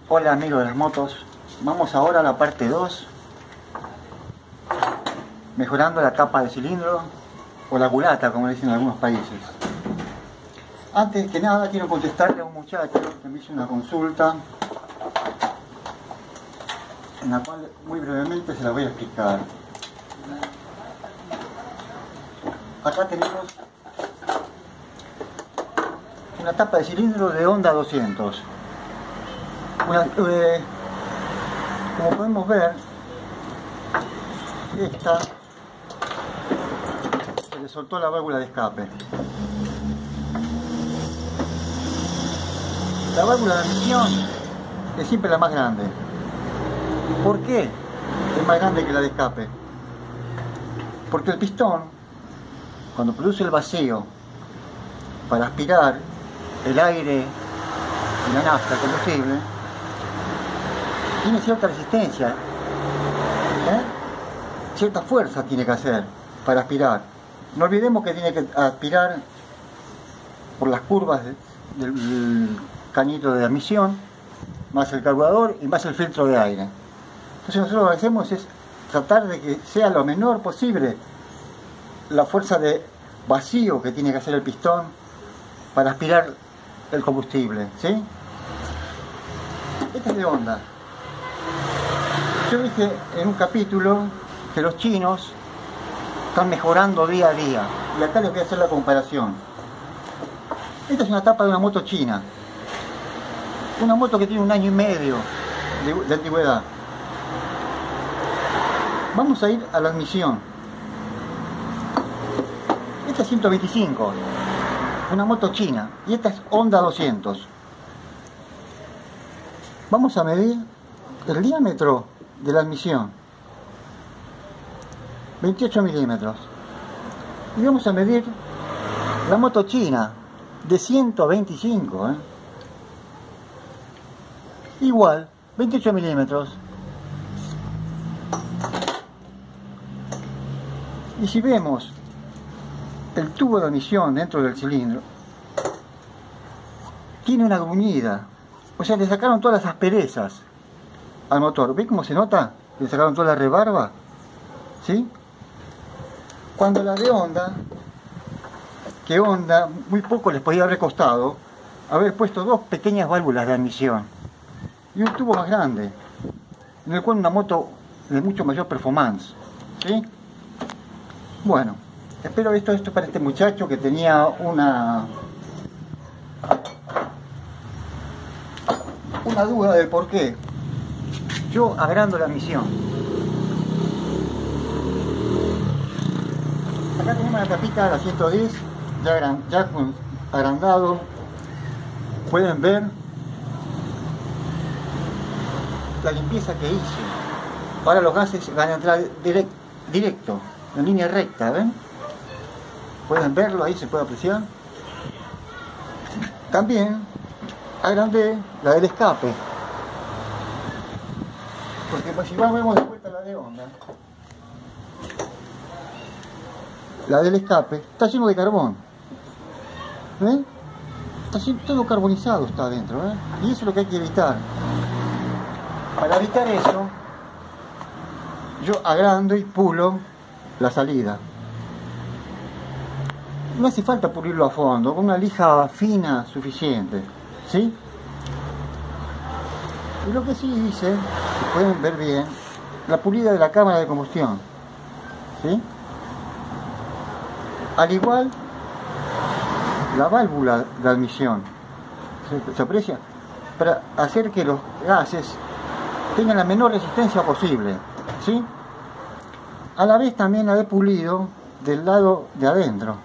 Hola amigos de las motos, vamos ahora a la parte 2, mejorando la tapa de cilindro o la culata, como le dicen en algunos países. Antes que nada quiero contestarle a un muchacho que me hizo una consulta, en la cual muy brevemente se la voy a explicar. Acá tenemos una tapa de cilindro de Honda 200. Como podemos ver, esta se le soltó la válvula de escape. La válvula de admisión es siempre la más grande. ¿Por qué es más grande que la de escape? Porque el pistón, cuando produce el vacío para aspirar el aire y la nafta, el combustible, tiene cierta resistencia, cierta fuerza tiene que hacer para aspirar. No olvidemos que tiene que aspirar por las curvas del cañito de admisión, más el carburador y más el filtro de aire. Entonces nosotros lo que hacemos es tratar de que sea lo menor posible la fuerza de vacío que tiene que hacer el pistón para aspirar el combustible, ¿sí? Esta es de Honda. Yo dije en un capítulo que los chinos están mejorando día a día, y acá les voy a hacer la comparación. Esta es una tapa de una moto china, una moto que tiene 1 año y medio de antigüedad. Vamos a ir a la admisión. Esta es 125, una moto china, y esta es Honda 200. Vamos a medir el diámetro de la admisión, 28 milímetros, y vamos a medir la moto china de 125, igual, 28 milímetros. Y si vemos el tubo de admisión dentro del cilindro, tiene una gruñida, o sea, le sacaron todas las asperezas al motor. ¿Ve cómo se nota? Le sacaron toda la rebarba, ¿sí? Cuando la de Honda, que Honda muy poco les podía haber costado haber puesto 2 pequeñas válvulas de admisión y un tubo más grande, en el cual una moto de mucho mayor performance, ¿sí? Bueno, espero esto para este muchacho que tenía una duda del por qué yo agrando la admisión. Acá tenemos la tapita de la 110 ya agrandado. Pueden ver la limpieza que hice. Ahora los gases van a entrar directo, en línea recta, ¿ven? Pueden verlo, ahí se puede apreciar. También agrandé la del escape, porque pues, si vemos de vuelta la de Honda, la del escape está lleno de carbón, ¿ven? Está todo carbonizado, está adentro, y eso es lo que hay que evitar. Para evitar eso, yo agrando y pulo la salida. No hace falta pulirlo a fondo, con una lija fina suficiente, ¿sí? Y lo que sí hice, pueden ver bien, la pulida de la cámara de combustión, ¿sí? Al igual, la válvula de admisión, ¿se aprecia? Para hacer que los gases tengan la menor resistencia posible, ¿sí? A la vez también la he pulido del lado de adentro,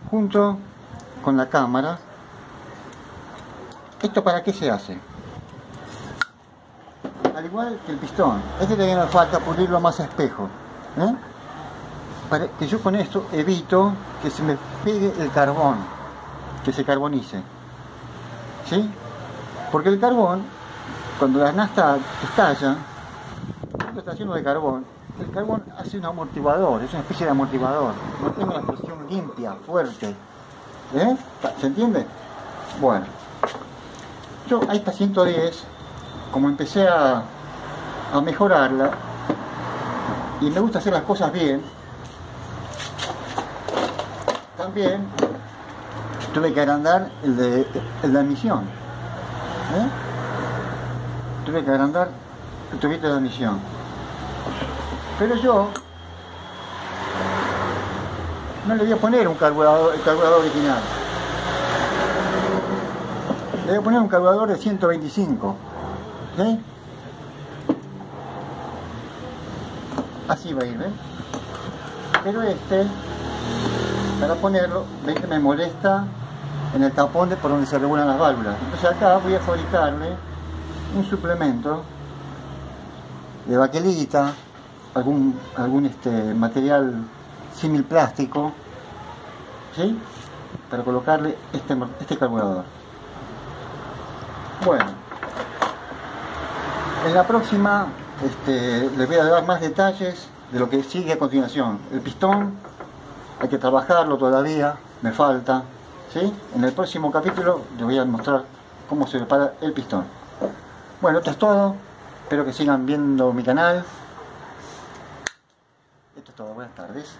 junto con la cámara. ¿Esto para qué se hace? Al igual que el pistón, este también me falta pulirlo más a espejo, para que yo con esto evito que se me pegue el carbón, que se carbonice, ¿sí? Porque el carbón, cuando la nafta estalla, está lleno de carbón, el carbón hace un amortiguador, es una especie de amortiguador, mantiene una presión limpia, fuerte, ¿se entiende? Bueno, Yo a esta 110, como empecé a mejorarla, y me gusta hacer las cosas bien, también tuve que agrandar el de admisión. Tuve que agrandar el tubito de admisión. Pero yo no le voy a poner el carburador original. Le voy a poner un carburador de 125. ¿Sí? Así va a ir, ¿ven? Pero para ponerlo, ven que me molesta en el tapón por donde se regulan las válvulas. Entonces acá voy a fabricarle un suplemento de baquelita, algún material símil plástico, ¿sí? Para colocarle este carburador. Bueno, en la próxima les voy a dar más detalles de lo que sigue a continuación. El pistón hay que trabajarlo todavía, me falta, ¿sí? En el próximo capítulo les voy a mostrar cómo se prepara el pistón. Bueno, esto es todo. Espero que sigan viendo mi canal. Esto es todo. Buenas tardes.